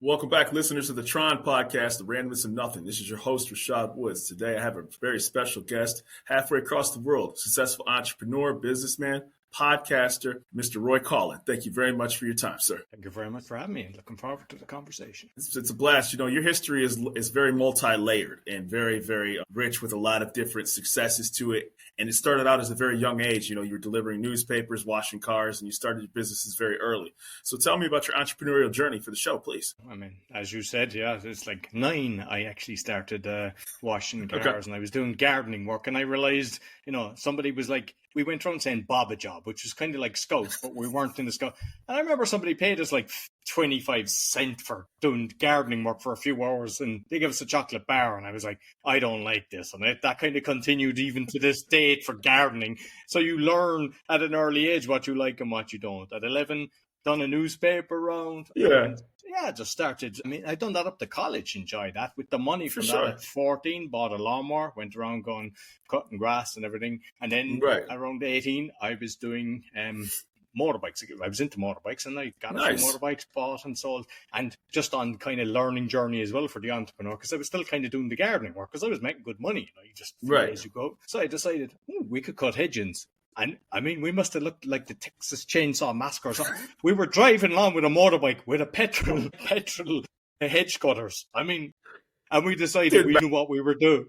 Welcome back, listeners to the T.R.O.N podcast, The Randomness of Nothing. This is your host, Rashad Woods. Today, I have a very special guest, halfway across the world, successful entrepreneur, businessman, podcaster, Mr. Roy Colin. Thank you very much for your time, sir. Thank you very much for having me. Looking forward to the conversation. It's a blast. You know, your history is very multi-layered and very, very rich with a lot of different successes to it. And it started out as a very young age. You know, you were delivering newspapers, washing cars, and you started your businesses very early. So tell me about your entrepreneurial journey for the show, please. I mean, as you said, yeah, it's like 9. I actually started washing cars and I was doing gardening work. And I realized, you know, somebody was like, we went around saying Bob a job, which was kind of like scouts, but we weren't in the scout. And I remember somebody paid us like 25 cents for doing gardening work for a few hours, and they gave us a chocolate bar. And I was like, I don't like this. And that kind of continued even to this date for gardening. So you learn at an early age what you like and what you don't. At 11, done a newspaper round. Yeah. Yeah, just started. I mean, I'd done that up to college, enjoyed that. With the money from sure. that at 14, bought a lawnmower, went around going cutting grass and everything. And then around 18, I was doing motorbikes. I was into motorbikes and I got a few motorbikes bought and sold. And just on kind of learning journey as well for the entrepreneur, because I was still kind of doing the gardening work because I was making good money. You know, you just as you go. So I decided we could cut hedges. And I mean, we must have looked like the Texas Chainsaw Massacre. So we were driving along with a motorbike with a petrol hedge cutters. I mean, and we decided we knew what we were doing.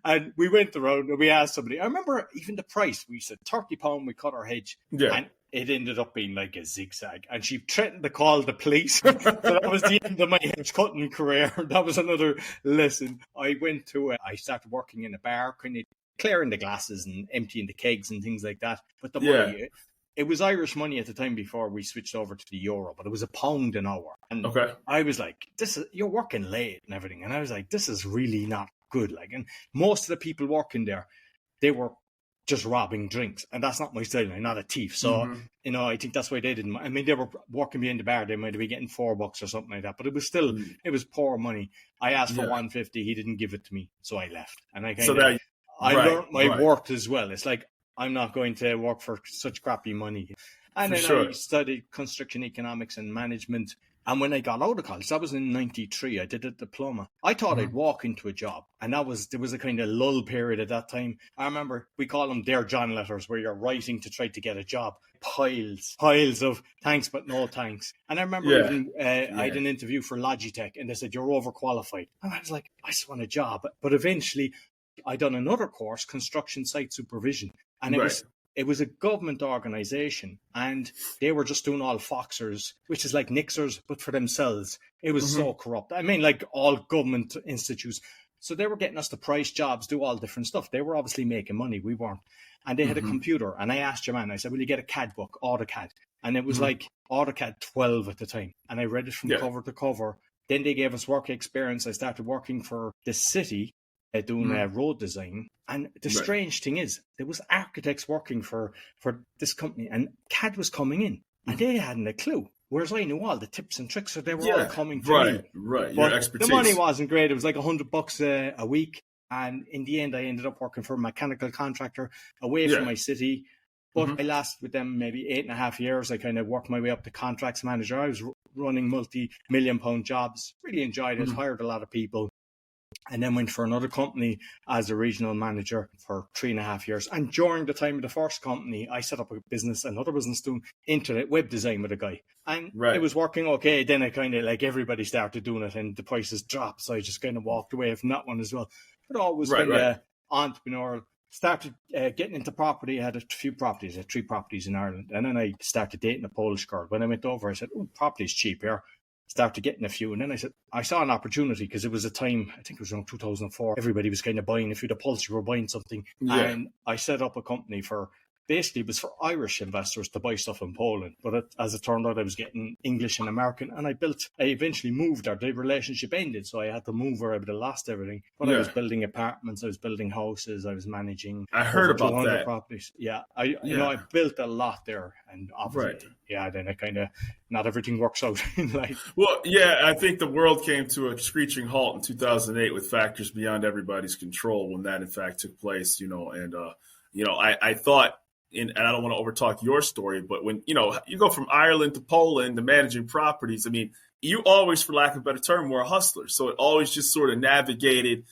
And we went around and we asked somebody. I remember even the price. We said £30 we cut our hedge. Yeah. And it ended up being like a zigzag. And she threatened to call the police. So that was the end of my hedge cutting career. That was another lesson. I started working in a bar, kind of clearing the glasses and emptying the kegs and things like that. But the money, it was Irish money at the time before we switched over to the euro, but it was £1 an hour. And I was like, you're working late and everything. And I was like, this is really not good. Like, and most of the people working there, they were just robbing drinks. And that's not my style. I'm not a thief. So, you know, I think that's why they didn't. I mean, they were working behind the bar. They might have been getting $4 or something like that. But it was still, it was poor money. I asked for $150. He didn't give it to me. So I left. And I learned my worth as well. It's like, I'm not going to work for such crappy money. And then I studied construction economics and management. And when I got out of college, that was in 93, I did a diploma. I thought I'd walk into a job. And there was a kind of lull period at that time. I remember we call them Dear John letters, where you're writing to try to get a job. Piles of thanks, but no thanks. And I remember I had an interview for Logitech and they said, you're overqualified. And I was like, I just want a job. But eventually I done another course, construction site supervision, and it was a government organization, and they were just doing all Foxers, which is like Nixers, but for themselves. It was so corrupt. I mean, like all government institutes. So they were getting us to price jobs, do all different stuff. They were obviously making money. We weren't. And they had a computer, and I asked your man, I said, will you get a CAD book, AutoCAD? And it was like AutoCAD 12 at the time. And I read it from cover to cover. Then they gave us work experience. I started working for the city, doing road design. And the strange thing is, there was architects working for this company, and CAD was coming in, and they hadn't a clue. Whereas I knew all the tips and tricks, so they were all coming to me. Right, but your expertise. The money wasn't great. It was like $100 a week. And in the end, I ended up working for a mechanical contractor away from my city. But I lasted with them maybe 8.5 years. I kind of worked my way up to contracts manager. I was running multi-million-pound jobs. Really enjoyed it. Hired a lot of people. And then went for another company as a regional manager for 3.5 years. And during the time of the first company, I set up another business doing internet web design with a guy. And it was working okay. Then I kind of, like, everybody started doing it and the prices dropped. So I just kind of walked away from that one as well. But always kind of entrepreneurial. Started getting into property. I had a few properties. I had 3 properties in Ireland. And then I started dating a Polish girl. When I went over, I said, property's cheap here. Started getting a few. And then I saw an opportunity because it was a time, I think it was around 2004. Everybody was kind of buying, if you'd a pulse, you were buying something. Yeah. And I set up a company basically it was for Irish investors to buy stuff in Poland. But as it turned out, I was getting English and American. And I eventually moved there. The relationship ended. So I had to move where I would have lost everything. But I was building apartments. I was building houses. I was managing. I heard about that. Properties. Yeah. I built a lot there. And obviously, then I kind of, not everything works out in life. Well, I think the world came to a screeching halt in 2008 with factors beyond everybody's control when that in fact took place, and I thought, and I don't want to overtalk your story, but when, you go from Ireland to Poland to managing properties, I mean, you always, for lack of a better term, were a hustler. So it always just sort of navigated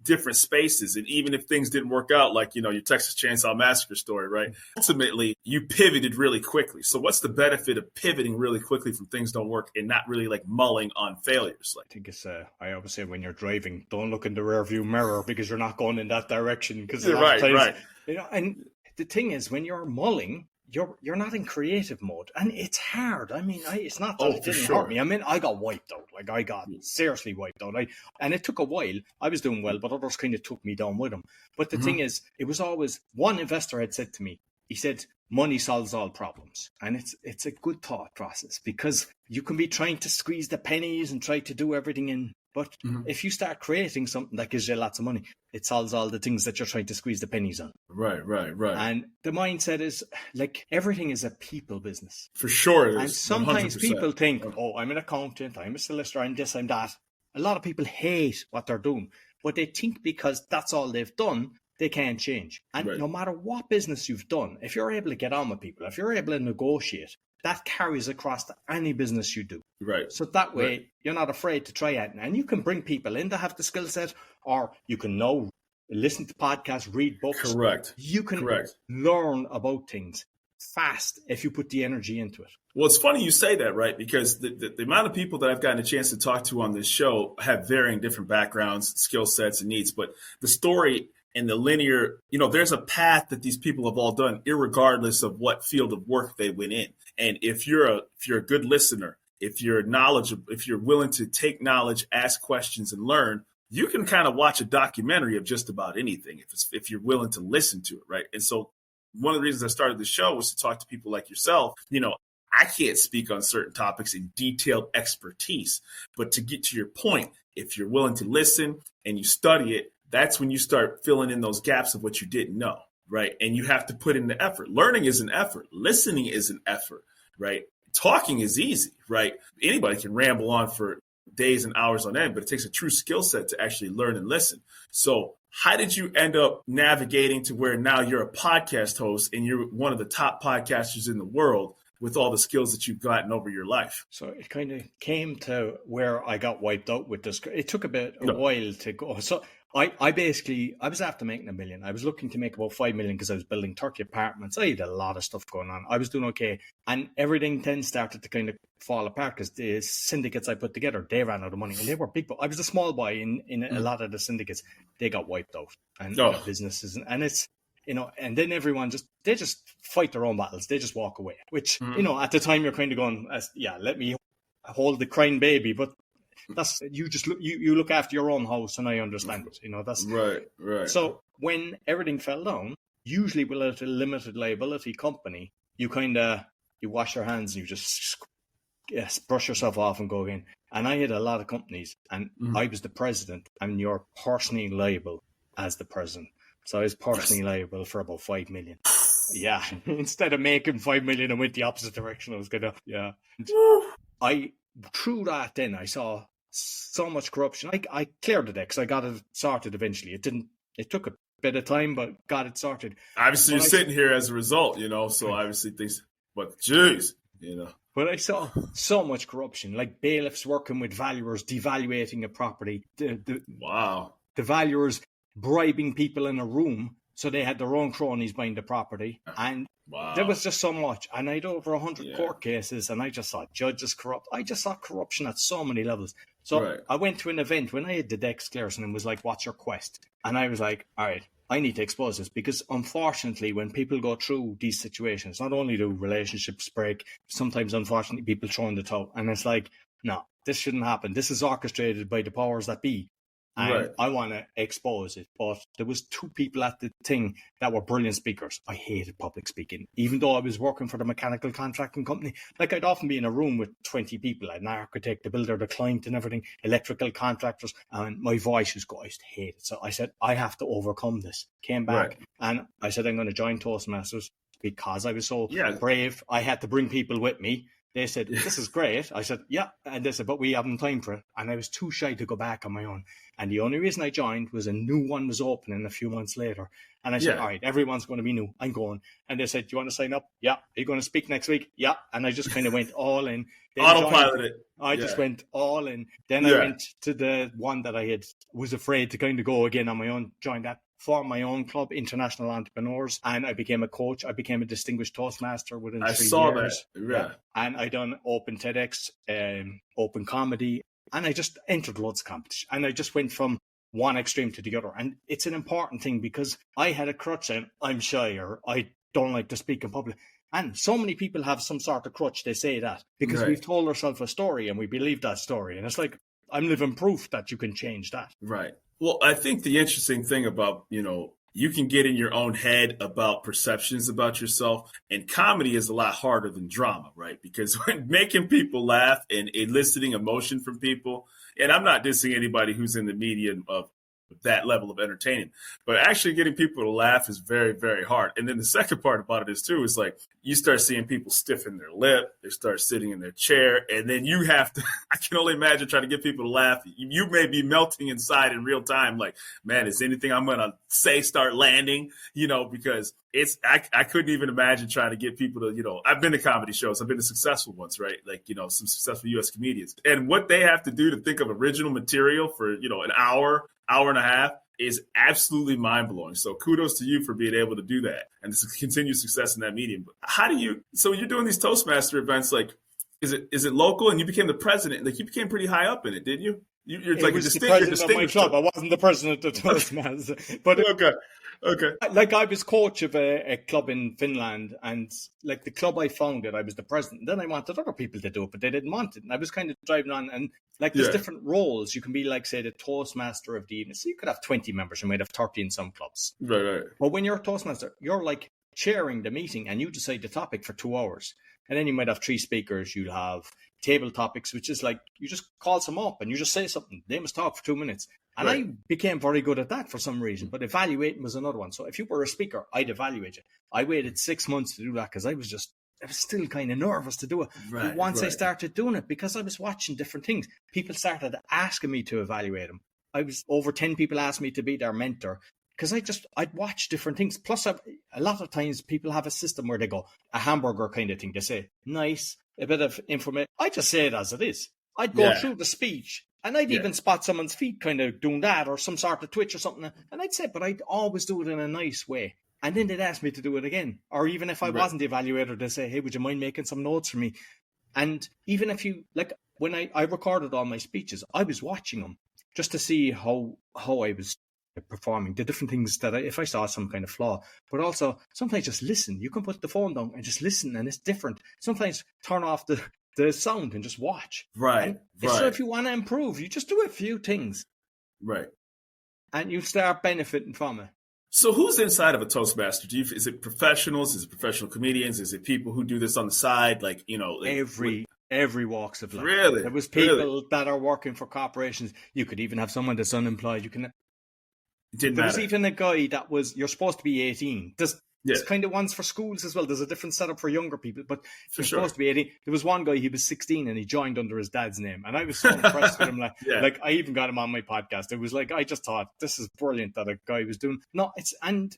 different spaces. And even if things didn't work out, like, your Texas Chainsaw Massacre story, right? Ultimately, you pivoted really quickly. So what's the benefit of pivoting really quickly from things don't work and not really like mulling on failures? I think it's, I always say when you're driving, don't look in the rearview mirror because you're not going in that direction. Because right. And the thing is, when you're mulling, you're not in creative mode, and it's hard. I mean, it's not that it didn't hurt me. I mean, I got wiped out. Like, I got seriously wiped out. And it took a while. I was doing well, but others kind of took me down with them. But the thing is, it was always, one investor had said to me, he said, money solves all problems. And it's a good thought process, because you can be trying to squeeze the pennies and try to do everything in. But if you start creating something that gives you lots of money, it solves all the things that you're trying to squeeze the pennies on. Right. And the mindset is, like, everything is a people business. For sure it is. And sometimes 100%. People think, oh, I'm an accountant, I'm a solicitor, I'm this, I'm that. A lot of people hate what they're doing, but they think because that's all they've done, they can't change. And no matter what business you've done, if you're able to get on with people, if you're able to negotiate, that carries across to any business you do. Right. So that way, you're not afraid to try it. And you can bring people in to have the skill set, or you can know, listen to podcasts, read books. Correct. You can learn about things fast if you put the energy into it. Well, it's funny you say that, right? Because the amount of people that I've gotten a chance to talk to on this show have varying different backgrounds, skill sets, and needs. But the story and the linear, there's a path that these people have all done, irregardless of what field of work they went in. And if you're a good listener, if you're knowledgeable, if you're willing to take knowledge, ask questions, and learn, you can kind of watch a documentary of just about anything if you're willing to listen to it, right? And so one of the reasons I started the show was to talk to people like yourself. I can't speak on certain topics in detailed expertise, but to get to your point, if you're willing to listen and you study it, that's when you start filling in those gaps of what you didn't know, right? And you have to put in the effort. Learning is an effort. Listening is an effort, right? Talking is easy, right? Anybody can ramble on for days and hours on end, but it takes a true skill set to actually learn and listen. So how did you end up navigating to where now you're a podcast host and you're one of the top podcasters in the world with all the skills that you've gotten over your life? So it kind of came to where I got wiped out with this. It took a while to go. So I was after making $1 million. I was looking to make about $5 million because I was building 30 apartments. I had a lot of stuff going on. I was doing okay. And everything then started to kind of fall apart because the syndicates I put together, they ran out of money. And they were big. I was the small boy in a lot of the syndicates. They got wiped out. And businesses. And it's, and then everyone they just fight their own battles. They just walk away, which, at the time you're kind of going, let me hold the crying baby. But that's, you look after your own house, and I understand it. That's right. So when everything fell down, usually with a limited liability company, you wash your hands and you just brush yourself off and go again. And I had a lot of companies, and I was the president, and you're personally liable as the president. So I was personally liable for about $5 million. Yeah, instead of making $5 million, I went the opposite direction. I was gonna, through that, then I saw so much corruption. I cleared the decks. I got it sorted eventually. It took a bit of time, but got it sorted. Obviously, you're sitting here as a result, so obviously things, but geez, But I saw so much corruption, like bailiffs working with valuers, devaluating a property. The valuers bribing people in a room so they had their own cronies buying the property. And there was just so much. And I had over 100 court cases, and I just saw judges corrupt. I just saw corruption at so many levels. So I went to an event when I had the decks cleared, and it was like, what's your quest? And I was like, all right, I need to expose this, because unfortunately, when people go through these situations, not only do relationships break, sometimes unfortunately people throw in the towel, and it's like, no, this shouldn't happen. This is orchestrated by the powers that be. And I want to expose it. But there was 2 people at the thing that were brilliant speakers. I hated public speaking, even though I was working for the mechanical contracting company. Like, I'd often be in a room with 20 people, an architect, the builder, the client and everything, electrical contractors, and my voice was going, I just hate it. So I said, I have to overcome this. Came back and I said, I'm going to join Toastmasters, because I was so brave. I had to bring people with me. They said, this is great. I said, yeah. And they said, but we haven't time for it. And I was too shy to go back on my own. And the only reason I joined was a new one was opening a few months later. And I said, all right, everyone's going to be new. I'm going. And they said, do you want to sign up? Yeah. Are you going to speak next week? Yeah. And I just kind of went all in. Autopiloted. I just went all in. Then I went to the one that I was afraid to kind of go again on my own, joined that, formed my own club, International Entrepreneurs, and I became a coach. I became a distinguished Toastmaster within 3 years. I saw that. Yeah. And I done open TEDx, open comedy, and I just entered loads of competition. And I just went from one extreme to the other. And it's an important thing because I had a crutch saying, I'm shy or I don't like to speak in public. And so many people have some sort of crutch, they say that, because we've told ourselves a story and we believe that story. And it's like, I'm living proof that you can change that. Right. Well, I think the interesting thing about, you can get in your own head about perceptions about yourself, and comedy is a lot harder than drama, right? Because when making people laugh and eliciting emotion from people, and I'm not dissing anybody who's in the medium of that level of entertaining, but actually getting people to laugh is very, very hard. And then the second part about it is too, is like you start seeing people stiffen their lip, they start sitting in their chair, and then you have to, I can only imagine trying to get people to laugh. You may be melting inside in real time. Like, man, is anything I'm going to say start landing, because I couldn't even imagine trying to get people to, I've been to comedy shows. I've been to successful ones, right? Like, some successful U.S. comedians, and what they have to do to think of original material for, an hour and a half is absolutely mind-blowing. So kudos to you for being able to do that and to continue success in that medium. But so you're doing these Toastmaster events, like, is it local? And you became the president, like you became pretty high up in it, didn't you? You're like the president of my club. I wasn't the president of Toastmasters. But Okay. Like I was coach of a club in Finland, and like the club I founded, I was the president. Then I wanted other people to do it, but they didn't want it. And I was kind of driving on, and like there's different roles. You can be like, say, the Toastmaster of the evening. So you could have 20 members, you might have 30 in some clubs. Right. But when you're a Toastmaster, you're like chairing the meeting and you decide the topic for 2 hours. And then you might have 3 speakers. You'll have table topics, which is like you just call some up and you just say something. They must talk for 2 minutes. And I became very good at that for some reason. But evaluating was another one. So if you were a speaker, I'd evaluate you. I waited 6 months to do that because I was still kind of nervous to do it. But once I started doing it, because I was watching different things, people started asking me to evaluate them. Over 10 people asked me to be their mentor. Because I'd watch different things. Plus, a lot of times people have a system where they go, a hamburger kind of thing. They say, nice, a bit of information. I just say it as it is. I'd go through the speech and I'd even spot someone's feet kind of doing that or some sort of twitch or something. And I'd say, but I'd always do it in a nice way. And then they'd ask me to do it again. Or even if I wasn't the evaluator, they'd say, hey, would you mind making some notes for me? And even if you, like when I recorded all my speeches, I was watching them just to see how I was performing, the different things that if I saw some kind of flaw, but also sometimes just listen. You can put the phone down and just listen, and it's different. Sometimes turn off the sound and just watch. Right. So if you want to improve, you just do a few things. Right. And you start benefiting from it. So who's inside of a Toastmaster? Is it professionals? Is it professional comedians? Is it people who do this on the side? Like, every walks of life. Really? There was people that are working for corporations. You could even have someone that's unemployed. There was even a guy that you're supposed to be 18. There's kind of ones for schools as well. There's a different setup for younger people, but you're supposed to be 18. There was one guy, he was 16 and he joined under his dad's name. And I was so impressed with him. Like I even got him on my podcast. It was like, I just thought this is brilliant that a guy was doing. No, and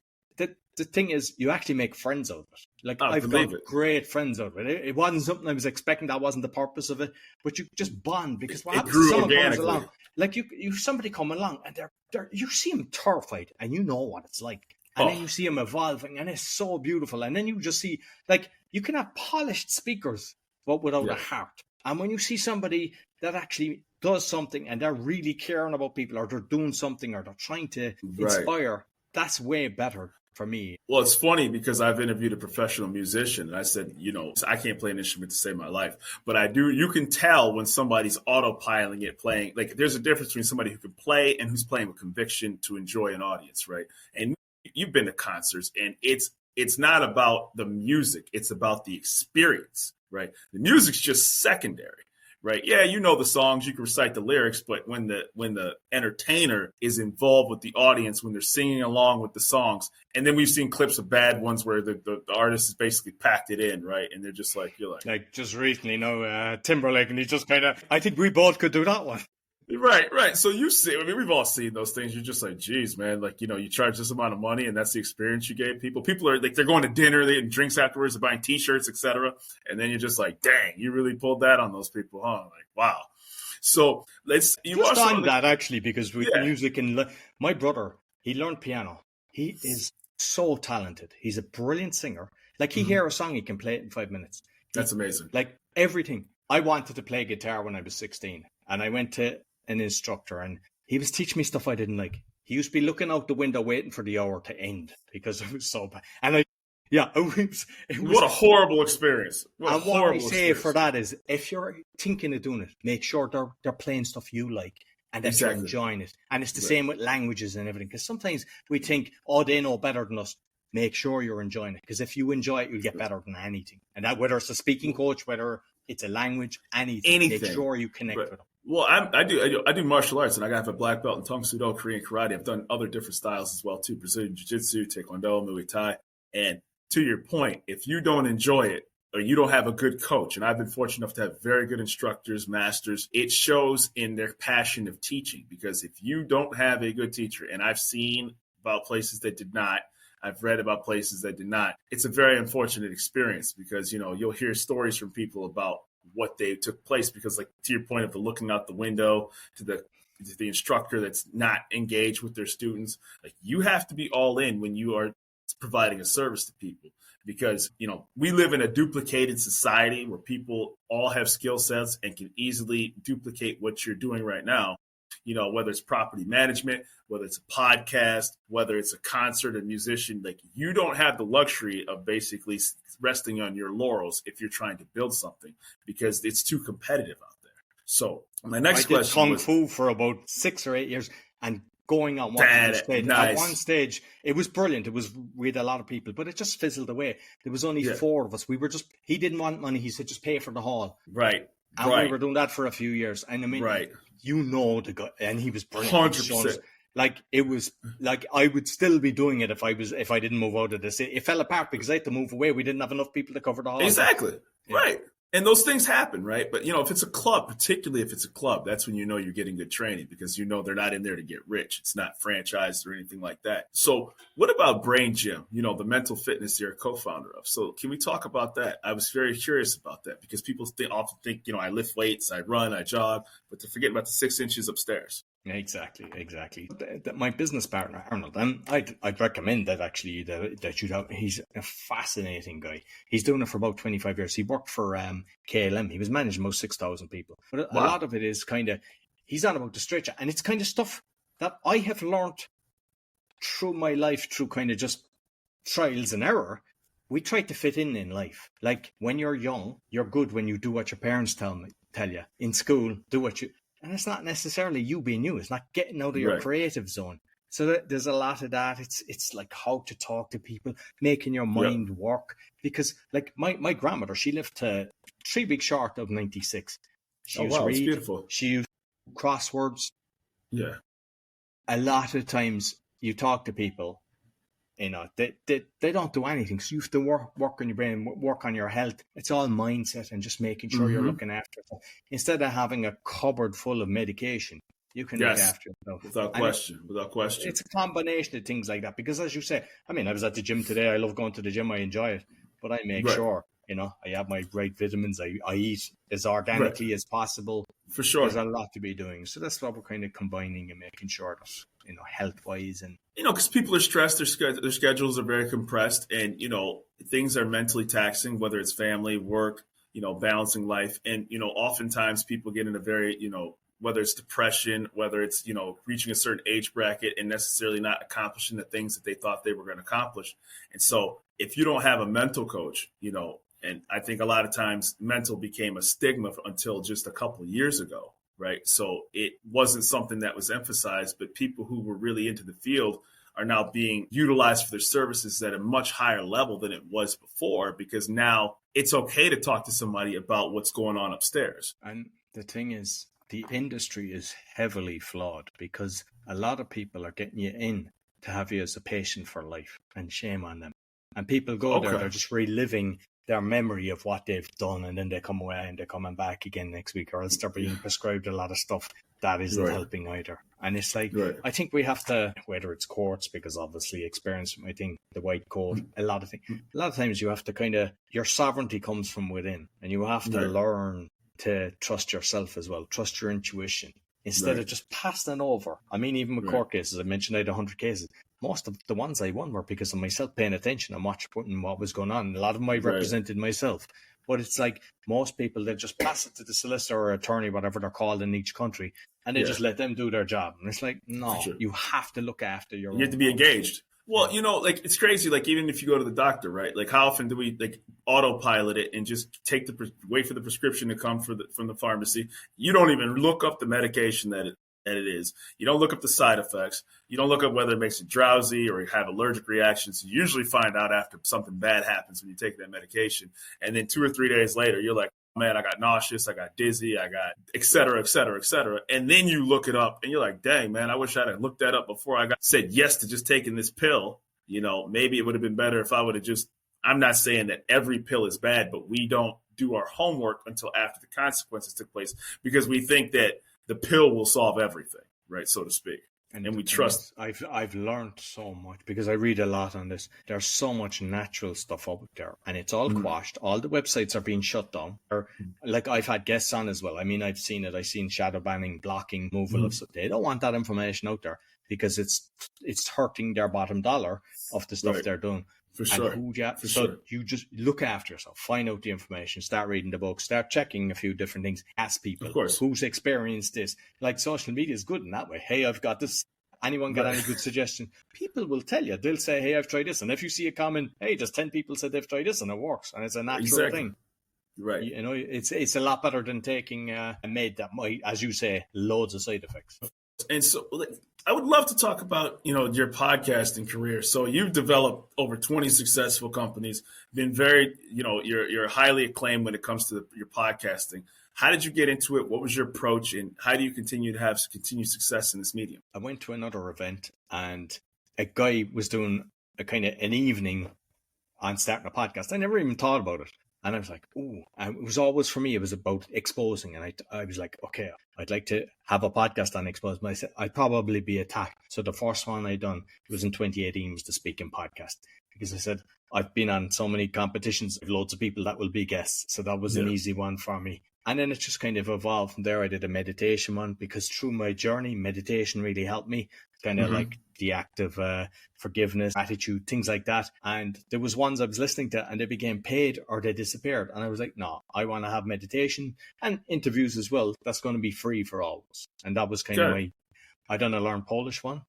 the thing is, you actually make friends out of it. Like I've got great friends out of it. It wasn't something I was expecting. That wasn't the purpose of it, but you just bond because what happens if someone comes along, like you somebody come along and you see them terrified and you know what it's like. And then you see them evolving and it's so beautiful. And then you just see, like, you can have polished speakers, but without a heart. And when you see somebody that actually does something and they're really caring about people or they're doing something or they're trying to inspire, that's way better for me. Well, it's funny because I've interviewed a professional musician and I said, I can't play an instrument to save my life, but I do. You can tell when somebody's autopiloting it, playing. Like there's a difference between somebody who can play and who's playing with conviction to enjoy an audience, right? And you've been to concerts and it's not about the music. It's about the experience, right? The music's just secondary, right? Yeah, you know the songs, you can recite the lyrics, but when the entertainer is involved with the audience, when they're singing along with the songs, and then we've seen clips of bad ones where the artist has basically packed it in, right? And they're just like, you're like just recently, Timberlake, and he just kind of, I think we both could do that one. Right. So you see, I mean, we've all seen those things. You're just like, geez, man, like, you charge this amount of money and that's the experience you gave people. People are like, they're going to dinner, they get drinks afterwards, they're buying T-shirts, etc. And then you're just like, dang, you really pulled that on those people, huh? Like, wow. So you also on that actually, because with music and my brother, he learned piano. He is so talented. He's a brilliant singer. Like he hear a song, he can play it in 5 minutes. That's amazing. Like everything. I wanted to play guitar when I was 16, and I went to an instructor, and he was teaching me stuff I didn't like. He used to be looking out the window waiting for the hour to end because it was so bad. And it was what a horrible experience. What I say for that is, if you're thinking of doing it, make sure they're playing stuff you like and that you're enjoying it. And it's the same with languages and everything, because sometimes we think, oh, they know better than us. Make sure you're enjoying it, because if you enjoy it, you'll get better than anything. And that, whether it's a speaking coach, whether it's a language, anything. Make sure you connect with them. Well, I do martial arts, and I have a black belt in Tong Soo Do, Korean karate. I've done other different styles as well too: Brazilian jiu-jitsu, taekwondo, Muay Thai. And to your point, if you don't enjoy it or you don't have a good coach, and I've been fortunate enough to have very good instructors, masters, it shows in their passion of teaching. Because if you don't have a good teacher, and I've seen about places that did not, I've read about places that did not, it's a very unfortunate experience, because you'll hear stories from people about what they took place, because, like, to your point of the looking out the window, to the instructor that's not engaged with their students. Like, you have to be all in when you are providing a service to people, because we live in a duplicated society where people all have skill sets and can easily duplicate what you're doing right now. Whether it's property management, whether it's a podcast, whether it's a concert, a musician, like, you don't have the luxury of basically resting on your laurels if you're trying to build something, because it's too competitive out there. So my next question Kung Fu for about 6 or 8 years, and going on one stage. Nice. At one stage, it was brilliant. It was with a lot of people, but it just fizzled away. There was only 4 of us. We were he didn't want money. He said, just pay for the hall. Right. And we were doing that for a few years. And I mean, the guy, and he was brilliant. 100%. Like, it was like, I would still be doing it if I didn't move out of the city. It fell apart because I had to move away. We didn't have enough people to cover the hall. Exactly. Yeah. Right. And those things happen, right? But, if it's a club, particularly if it's a club, that's when you're getting good training, because they're not in there to get rich. It's not franchised or anything like that. So what about Brain Gym, the mental fitness you're a co-founder of? So can we talk about that? I was very curious about that, because people often think, I lift weights, I run, I jog, but to forget about the 6 inches upstairs. Exactly. My business partner, Arnold, and I'd recommend that actually that you have. He's a fascinating guy. He's doing it for about 25 years. He worked for KLM. He was managing most 6,000 people. But a lot of it is he's on about the stretcher, and it's kind of stuff that I have learned through my life, through kind of just trials and error. We try to fit in life. Like, when you're young, you're good when you do what your parents tell you. In school, do what you... And it's not necessarily you being you. It's not getting out of your creative zone. So there's a lot of that. It's like how to talk to people, making your mind work. Because, like, my grandmother, she lived to 3 weeks short of 96. She it's beautiful. She used crosswords. Yeah. A lot of times you talk to people, they don't do anything. So you have to work on your brain, work on your health. It's all mindset and just making sure you're looking after it. Instead of having a cupboard full of medication, you can look after yourself. Without question. It's a combination of things like that. Because, as you say, I mean, I was at the gym today. I love going to the gym. I enjoy it. But I make sure, I have my right vitamins. I eat as organically as possible. For sure. There's a lot to be doing. So that's what we're kind of combining and making sure that, health-wise. And because people are stressed, their schedules are very compressed, and, things are mentally taxing, whether it's family, work, balancing life. And, oftentimes people get in a very, whether it's depression, whether it's, reaching a certain age bracket and necessarily not accomplishing the things that they thought they were going to accomplish. And so if you don't have a mental coach, and I think a lot of times mental became a stigma until just a couple of years ago, right? So it wasn't something that was emphasized, but people who were really into the field are now being utilized for their services at a much higher level than it was before, because now it's okay to talk to somebody about what's going on upstairs. And The thing is, the industry is heavily flawed because a lot of people are getting you in to have you as a patient for life, and shame on them. And people go there, they're just reliving their memory of what they've done, and then they come away and they're coming back again next week, or else they're being prescribed a lot of stuff that isn't helping either. And it's like, I think we have to, whether it's courts, because obviously experience, I think the white coat, a lot of times you have to kind of, your sovereignty comes from within, and you have to learn to trust yourself as well, trust your intuition, instead of just passing over. I mean, even with court cases, I mentioned I had 100 cases. Most of the ones I won were because of myself paying attention and watching what was going on. A lot of them I represented myself. But it's like most people, they just pass it to the solicitor or attorney, whatever they're called in each country, and they just let them do their job. And it's like, no, you have to look after your own. You have to be engaged. Well, you know, like, it's crazy. Like, even if you go to the doctor, right? Like, how often do we like autopilot it and just wait for the prescription to come from the pharmacy? You don't even look up the medication that it is. You don't look up the side effects. You don't look up whether it makes you drowsy or you have allergic reactions. You usually find out after something bad happens when you take that medication. And then 2 or 3 days later, you're like, man, I got nauseous, I got dizzy, I got et cetera, et cetera, et cetera. And then you look it up and you're like, dang, man, I wish I'd have looked that up before I said yes to just taking this pill. You know, maybe it would have been better if I would have I'm not saying that every pill is bad, but we don't do our homework until after the consequences took place, because we think that the pill will solve everything, right, so to speak. And we trust. I've learned so much because I read a lot on this. There's so much natural stuff out there, and it's all quashed. All the websites are being shut down. Or, like, I've had guests on as well. I mean, I've seen it. I've seen shadow banning, blocking, removal of stuff. They don't want that information out there because it's hurting their bottom dollar of the stuff they're doing. For sure. You just look after yourself, find out the information, start reading the book, start checking a few different things, ask people who's experienced this. Like, social media is good in that way. Hey, I've got this. Anyone got any good suggestion? People will tell you. They'll say, hey, I've tried this. And if you see a comment, hey, there's 10 people said they've tried this and it works. And it's a natural thing. Right. You know, it's a lot better than taking a med that might, as you say, loads of side effects. And so I would love to talk about, you know, your podcasting career. So you've developed over 20 successful companies, been very, you know, you're highly acclaimed when it comes to your podcasting. How did you get into it? What was your approach? And how do you continue to have continued success in this medium? I went to another event and a guy was doing a kind of an evening on starting a podcast. I never even thought about it. And I was like, ooh, and it was always for me, it was about exposing. And I was like, okay, I'd like to have a podcast on exposing. But I said, I'd probably be attacked. So the first one I done, it was in 2018, was the Speaking Podcast. Because I said, I've been on so many competitions, with loads of people that will be guests. So that was an easy one for me. And then it just kind of evolved from there. I did a meditation one because through my journey, meditation really helped me. Kind of like the act of forgiveness, gratitude, things like that. And there was ones I was listening to and they became paid or they disappeared. And I was like, no, I want to have meditation and interviews as well. That's going to be free for all of us. And that was kind of I done a Learn Polish one.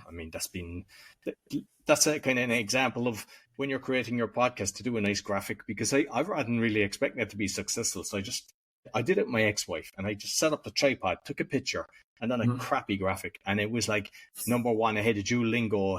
I mean, that's a kind of an example of when you're creating your podcast to do a nice graphic, because I wasn't really expecting it to be successful. So I did it with my ex-wife and I just set up the tripod, took a picture and then a crappy graphic. And it was like #1 ahead of Duolingo,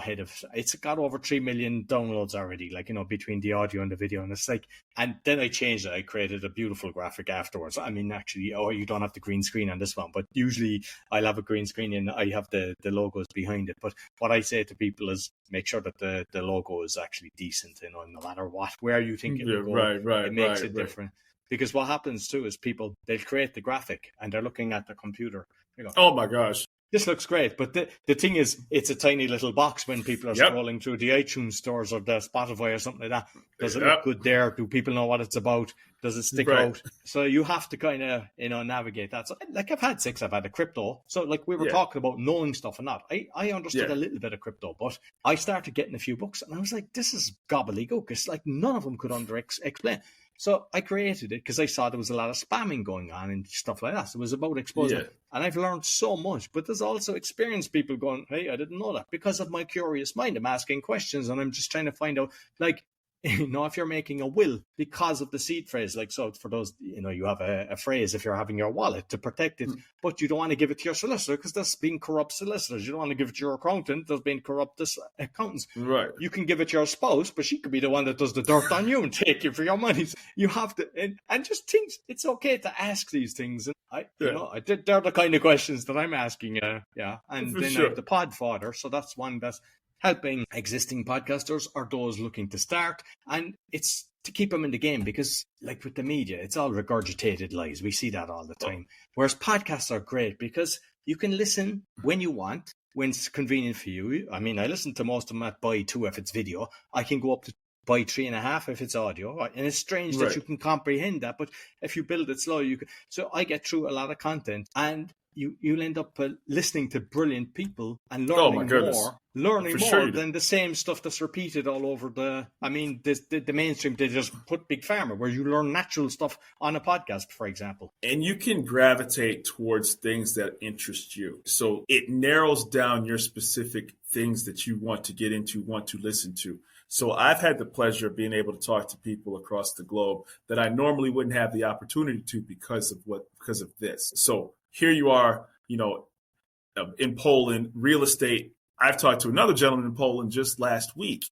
it's got over 3 million downloads already, like, you know, between the audio and the video. And it's like, and then I changed it. I created a beautiful graphic afterwards. I mean, actually, you don't have the green screen on this one, but usually I'll have a green screen and I have the logos behind it. But what I say to people is make sure that the logo is actually decent, you know, no matter where you think it will go, it makes it different. Because what happens too is people, they'll create the graphic and they're looking at the computer. They go, oh my gosh, this looks great. But the thing is, it's a tiny little box when people are scrolling through the iTunes stores or the Spotify or something like that. Does it look good there? Do people know what it's about? Does it stick out? So you have to kind of, you know, navigate that. So, like, I've had a crypto. So like we were talking about knowing stuff and that. I understood a little bit of crypto, but I started getting a few books and I was like, this is gobbledygook. It's like none of them could explain. So I created it because I saw there was a lot of spamming going on and stuff like that. So it was about exposing. Yeah. And I've learned so much. But there's also experienced people going, hey, I didn't know that. Because of my curious mind, I'm asking questions and I'm just trying to find out, like, if you're making a will because of the seed phrase, like, so for those, you have a phrase if you're having your wallet to protect it, but you don't want to give it to your solicitor because that's being corrupt solicitors. You don't want to give it to your accountant, there's been corrupt accountants. Right. You can give it to your spouse, but she could be the one that does the dirt on you and take you for your money. You have to, and just think it's okay to ask these things. And they're the kind of questions that I'm asking. And for then sure. I have the pod fodder, so that's one that's helping existing podcasters or those looking to start. And it's to keep them in the game because, like with the media, it's all regurgitated lies. We see that all the time. Whereas podcasts are great because you can listen when you want, when it's convenient for you. I mean, I listen to most of them at by 2 if it's video. I can go up to by 3.5 if it's audio. And it's strange that you can comprehend that, but if you build it slow, you can. So I get through a lot of content, and you'll end up listening to brilliant people and learning more than the same stuff that's repeated all over the mainstream. They just put big pharma where you learn natural stuff on a podcast, for example. And you can gravitate towards things that interest you. So it narrows down your specific things that you want to get into, want to listen to. So I've had the pleasure of being able to talk to people across the globe that I normally wouldn't have the opportunity to because of this. So here you are, in Poland, real estate. I've talked to another gentleman in Poland just last week.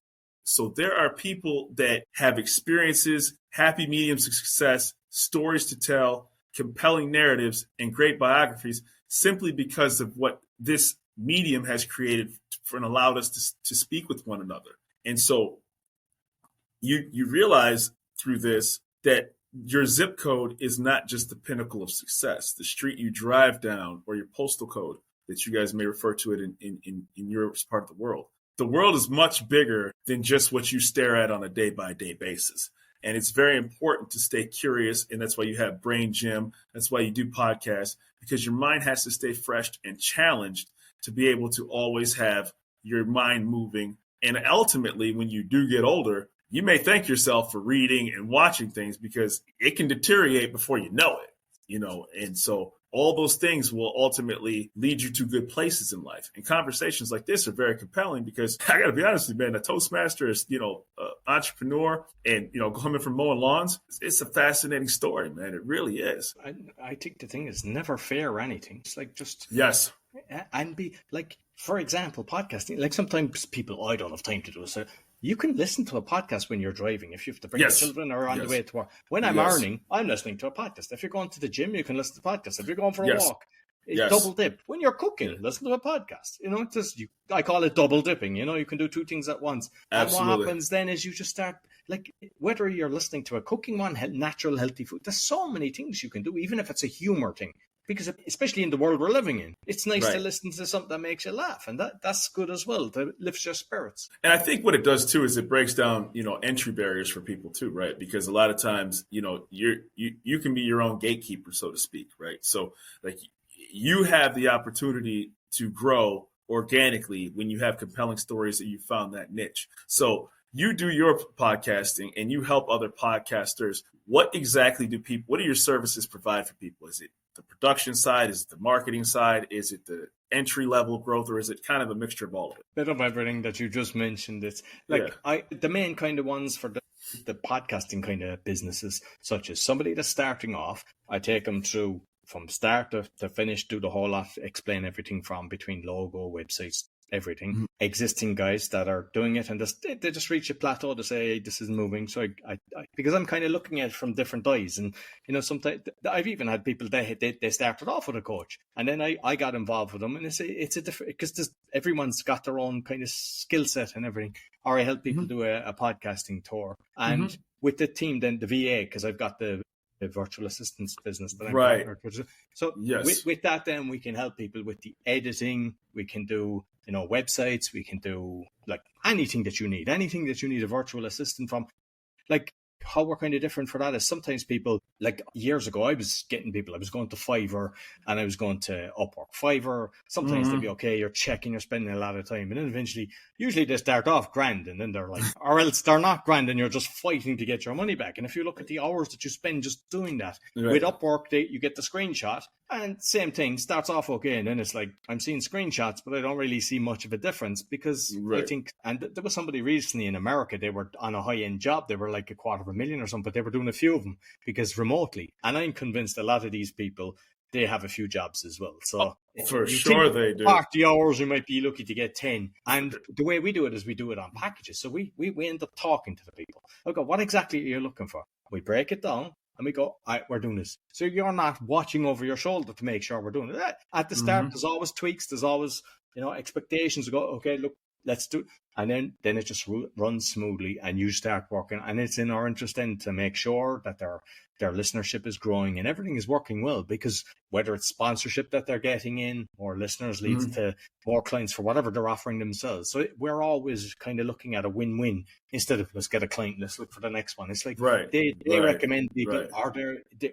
So there are people that have experiences, happy mediums of success, stories to tell, compelling narratives, and great biographies simply because of what this medium has created and allowed us to speak with one another. And so you realize through this that your zip code is not just the pinnacle of success. The street you drive down, or your postal code that you guys may refer to it in your part of the world. The world is much bigger than just what you stare at on a day-by-day basis. And it's very important to stay curious. And that's why you have Brain Gym. That's why you do podcasts, because your mind has to stay fresh and challenged to be able to always have your mind moving. And ultimately, when you do get older, you may thank yourself for reading and watching things because it can deteriorate before you know it, and so all those things will ultimately lead you to good places in life. And conversations like this are very compelling because I got to be honest with you, man, a Toastmaster is, entrepreneur and, coming from mowing lawns, it's a fascinating story, man. It really is. I think the thing is never fear anything. It's like just... Yes. And be like, for example, podcasting, like sometimes people, I don't have time to do it. So you can listen to a podcast when you're driving if you have to bring your children or on the way to work. When I'm earning, I'm listening to a podcast. If you're going to the gym, you can listen to podcasts. If you're going for a walk, double dip. When you're cooking, listen to a podcast. I call it double dipping. You can do two things at once. Absolutely. And what happens then is you just start, like, whether you're listening to a cooking one, natural, healthy food, there's so many things you can do, even if it's a humor thing. Because especially in the world we're living in, it's nice to listen to something that makes you laugh. And that's good as well, that lifts your spirits. And I think what it does, too, is it breaks down, entry barriers for people, too, right? Because a lot of times, you can be your own gatekeeper, so to speak, right? So, like, you have the opportunity to grow organically when you have compelling stories that you found that niche. So you do your podcasting and you help other podcasters. What exactly what do your services provide for people? Is it the production side? Is it the marketing side? Is it the entry level growth, or is it kind of a mixture of all of it? Bit of everything that you just mentioned. It's like the main kind of ones for the podcasting kind of businesses, such as somebody that's starting off, I take them through from start to finish, do the whole lot, explain everything from between logo, websites, everything. Mm-hmm. Existing guys that are doing it and they just reach a plateau to say, hey, this isn't moving. So I because I'm kind of looking at it from different eyes, and sometimes I've even had people they started off with a coach, and then I got involved with them, and it's a different, because everyone's got their own kind of skill set and everything. Or I help people do a podcasting tour, and with the team, then the VA, because I've got the virtual assistance business that I'm partnered with. So with that, then we can help people with the editing. We can do websites. We can do like anything that you need a virtual assistant from. Like, how we're kind of different for that is sometimes people, like years ago, I was going to Fiverr and I was going to Upwork. Fiverr, sometimes they'd be okay, you're checking, you're spending a lot of time, and then usually they start off grand, and then they're like, or else they're not grand and you're just fighting to get your money back. And if you look at the hours that you spend just doing that, with Upwork, you get the screenshot And same thing, starts off okay, and then it's like, I'm seeing screenshots, but I don't really see much of a difference because I think, and there was somebody recently in America, they were on a high-end job, they were like $250,000 or something, but they were doing a few of them because remotely. And I'm convinced a lot of these people, they have a few jobs as well. So for sure they do. 40 hours, we might be lucky to get 10. And the way we do it is we do it on packages. So we end up talking to the people. Okay, what exactly are you looking for? We break it down. And we go, all right, we're doing this. So you're not watching over your shoulder to make sure we're doing it. At the start, there's always tweaks. There's always, expectations to go, okay, look, let's do it. And then it just runs smoothly and you start working. And it's in our interest then to make sure that their listenership is growing and everything is working well, because whether it's sponsorship that they're getting in or listeners leads to more clients for whatever they're offering themselves. So we're always kind of looking at a win-win instead of let's get a client, let's look for the next one. It's like they recommend people,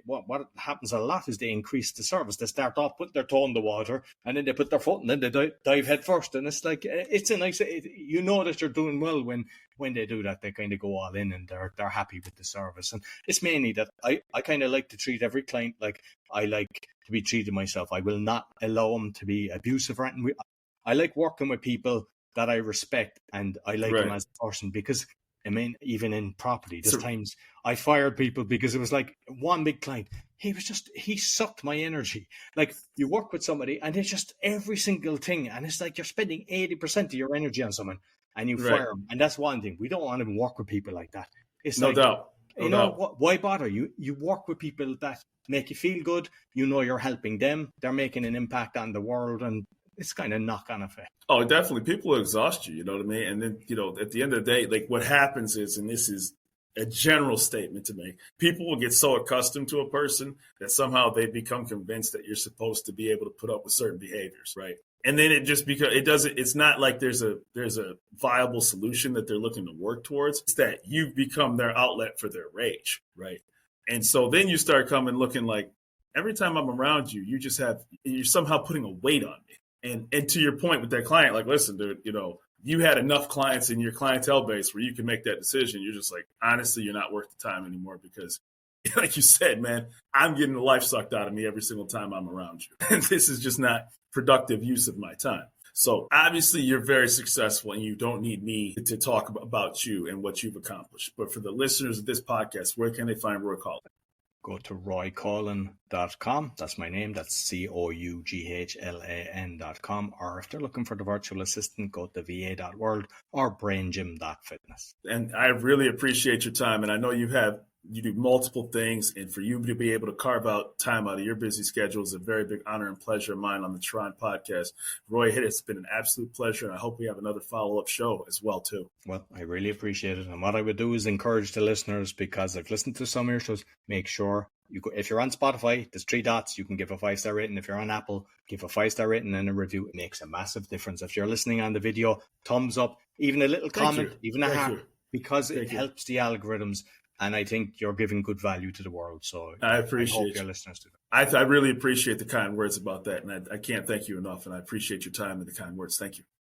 what happens a lot is they increase the service. They start off putting their toe in the water and then they put their foot and then they dive head first. And it's like, it's a nice, you know that you're doing well when they do that. They kind of go all in and they're happy with the service. And it's mainly that I kind of like to treat every client like I like to be treated myself. I will not allow them to be abusive. I like working with people that I respect and I like them as a person, because I mean, even in property, there's times I fired people because it was like one big client. He sucked my energy. Like, you work with somebody and it's just every single thing. And it's like you're spending 80% of your energy on someone and you fire them. And that's one thing. We don't want to work with people like that. It's no doubt. You know, why bother? You work with people that make you feel good. You know you're helping them. They're making an impact on the world, and it's kind of knock-on effect. Oh, definitely. People will exhaust you, you know what I mean? And then, at the end of the day, like, what happens is, and this is a general statement to make, people will get so accustomed to a person that somehow they become convinced that you're supposed to be able to put up with certain behaviors, right? And then it's not like there's a viable solution that they're looking to work towards. It's that you've become their outlet for their rage, right? And so then you start looking like, every time I'm around you, you're somehow putting a weight on me. And to your point with that client, like, listen, dude, you had enough clients in your clientele base where you can make that decision. You're just like, honestly, you're not worth the time anymore, because like you said, man, I'm getting the life sucked out of me every single time I'm around you. And this is just not productive use of my time. So obviously you're very successful and you don't need me to talk about you and what you've accomplished. But for the listeners of this podcast, where can they find Roy Colin? Go to roycolin.com. That's my name. That's COUGHLAN.com. Or if they're looking for the virtual assistant, go to va.world or braingym.fitness. And I really appreciate your time. And I know you do multiple things, and for you to be able to carve out time out of your busy schedule is a very big honor and pleasure of mine on the T.R.O.N podcast. Roy, it's been an absolute pleasure, and I hope we have another follow-up show as well, too. Well, I really appreciate it. And what I would do is encourage the listeners, because I've listened to some of your shows, make sure if you're on Spotify, there's 3 dots. You can give a 5-star rating. If you're on Apple, give a 5-star rating and a review. It makes a massive difference. If you're listening on the video, thumbs up, even a little comment, even a heart, because it helps the algorithms. And I think you're giving good value to the world. So I hope your listeners do that. I really appreciate the kind words about that. And I can't thank you enough. And I appreciate your time and the kind words. Thank you.